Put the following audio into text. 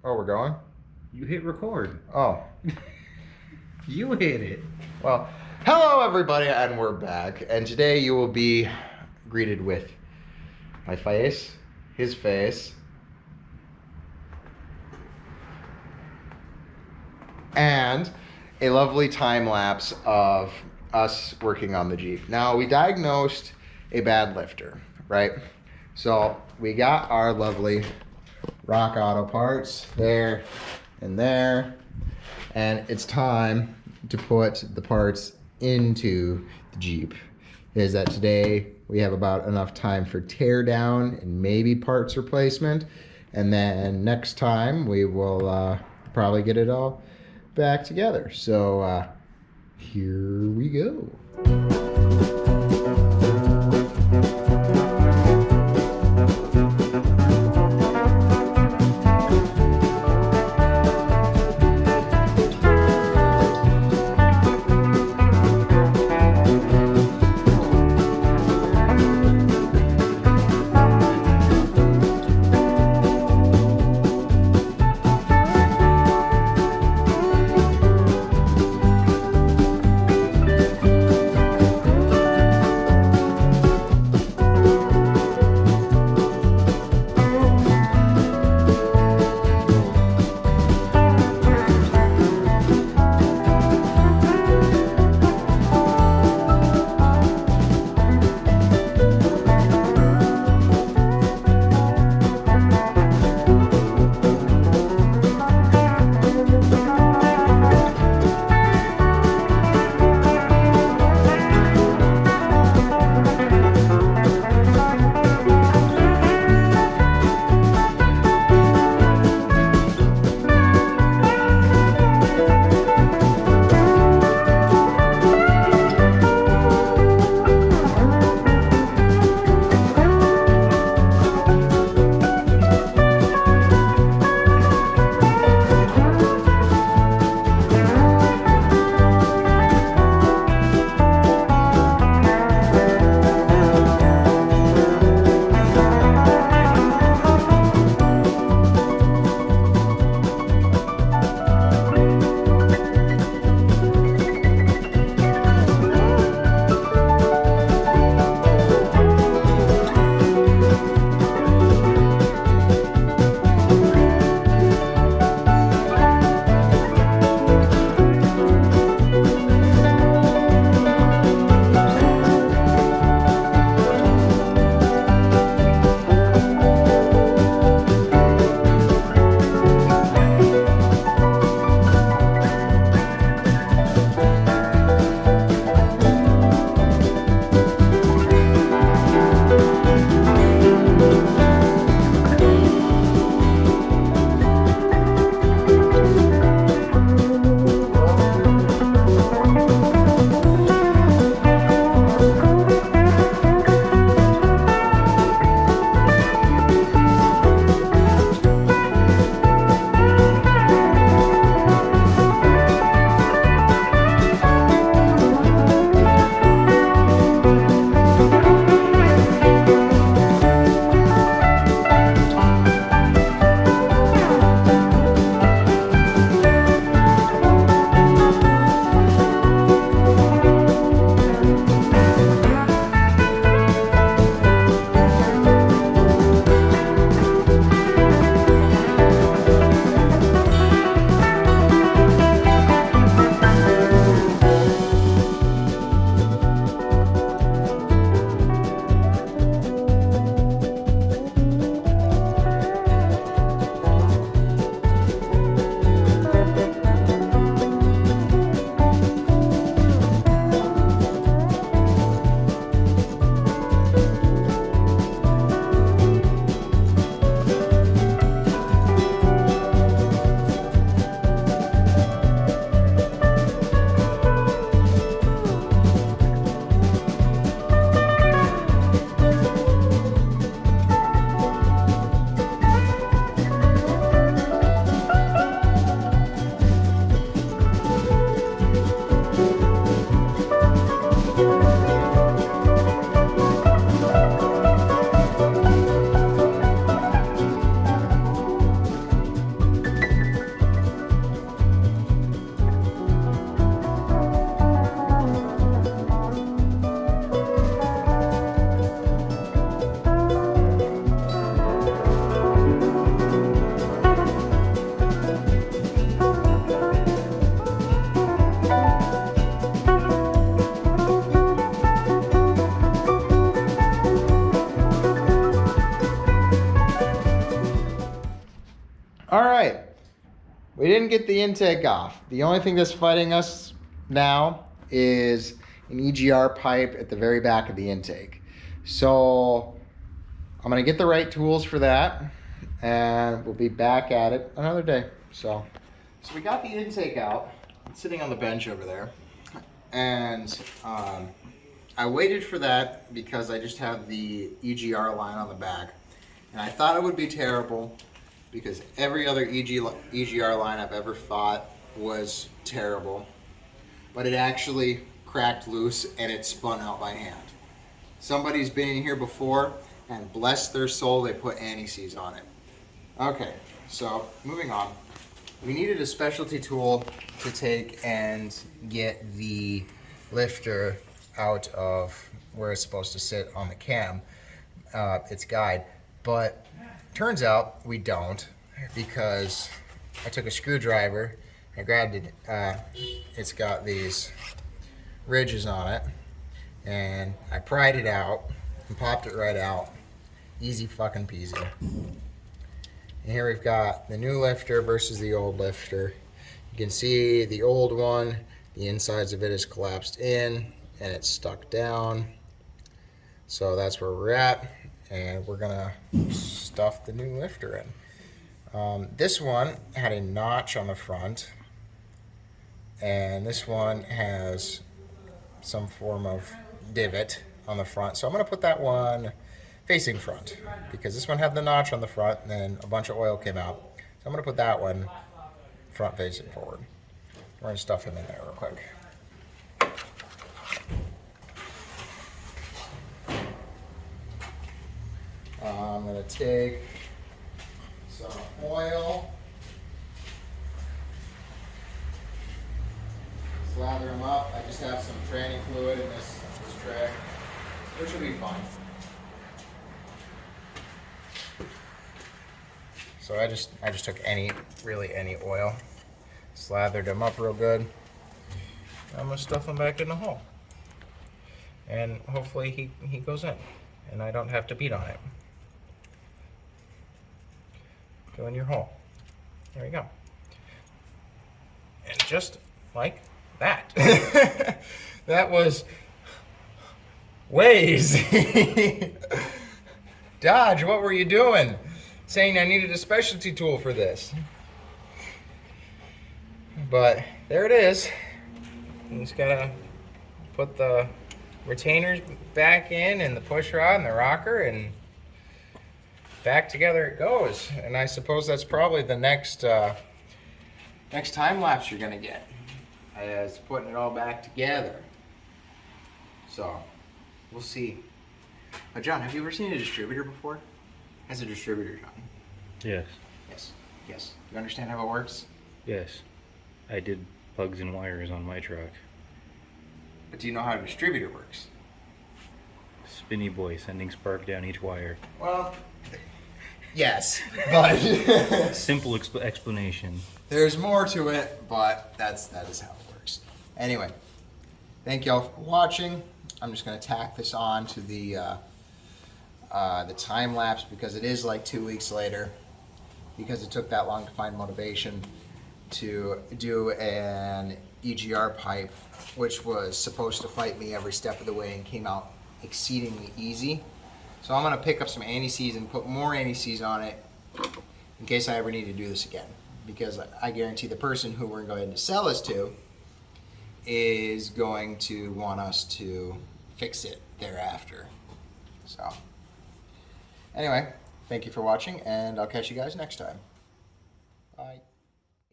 Oh, we're going? You hit record. Oh. You hit it. Well, hello everybody, and we're back. And today you will be greeted with my face, his face, and a lovely time lapse of us working on the Jeep. Now, we diagnosed a bad lifter, right? So we got our lovely Rock Auto parts there and there, and it's time to put the parts into the Jeep. Is that today we have about enough time for teardown and maybe parts replacement, and then next time we will probably get it all back together. So here we go. All right. We didn't get the intake off. The only thing that's fighting us now is an EGR pipe at the very back of the intake. So I'm going to get the right tools for that, and we'll be back at it another day. So we got the intake out. It's sitting on the bench over there. And I waited for that because I just have the EGR line on the back. And I thought it would be terrible because every other EGR line I've ever thought was terrible. But it actually cracked loose and it spun out by hand. Somebody's been in here before, and bless their soul, they put anti-seize on it. Okay, so moving on. We needed a specialty tool to take and get the lifter out of where it's supposed to sit on the cam, its guide. But turns out we don't, because I took a screwdriver, I grabbed it, it's got these ridges on it, and I pried it out and popped it right out. Easy fucking peasy. And here we've got the new lifter versus the old lifter. You can see the old one, the insides of it is collapsed in and it's stuck down. So that's where we're at, and we're gonna stuff the new lifter in. This one had a notch on the front, and this one has some form of divot on the front. So I'm gonna put that one facing front, because this one had the notch on the front and then a bunch of oil came out. So I'm gonna put that one front facing forward. We're gonna stuff him in there real quick. I'm gonna take some oil, slather them up. I just have some tranny fluid in this tray, which will be fine. So I just took any oil, slathered them up real good. I'm gonna stuff them back in the hole, and hopefully he goes in, and I don't have to beat on it. Go in your hole. There we go. And just like that. That was way easy. Dodge, what were you doing? Saying I needed a specialty tool for this. But there it is. You just gotta put the retainers back in and the push rod and the rocker, and back together it goes. And I suppose that's probably the next time lapse you're gonna get, is putting it all back together. So we'll see. But John, have you ever seen a distributor before? As a distributor, John? Yes. Yes. You understand how it works? Yes. I did plugs and wires on my truck. But do you know how a distributor works? Spinny boy sending spark down each wire. Well, yes, but Simple explanation. there's more to it, but that is how it works. Anyway, thank y'all for watching. I'm just gonna tack this on to the time lapse, because it is like 2 weeks later, because it took that long to find motivation to do an EGR pipe, which was supposed to fight me every step of the way and came out exceedingly easy. So I'm gonna pick up some anti-seize and put more anti-seize on it in case I ever need to do this again, because I guarantee the person who we're going to sell this to is going to want us to fix it thereafter. So anyway, thank you for watching, and I'll catch you guys next time. Bye.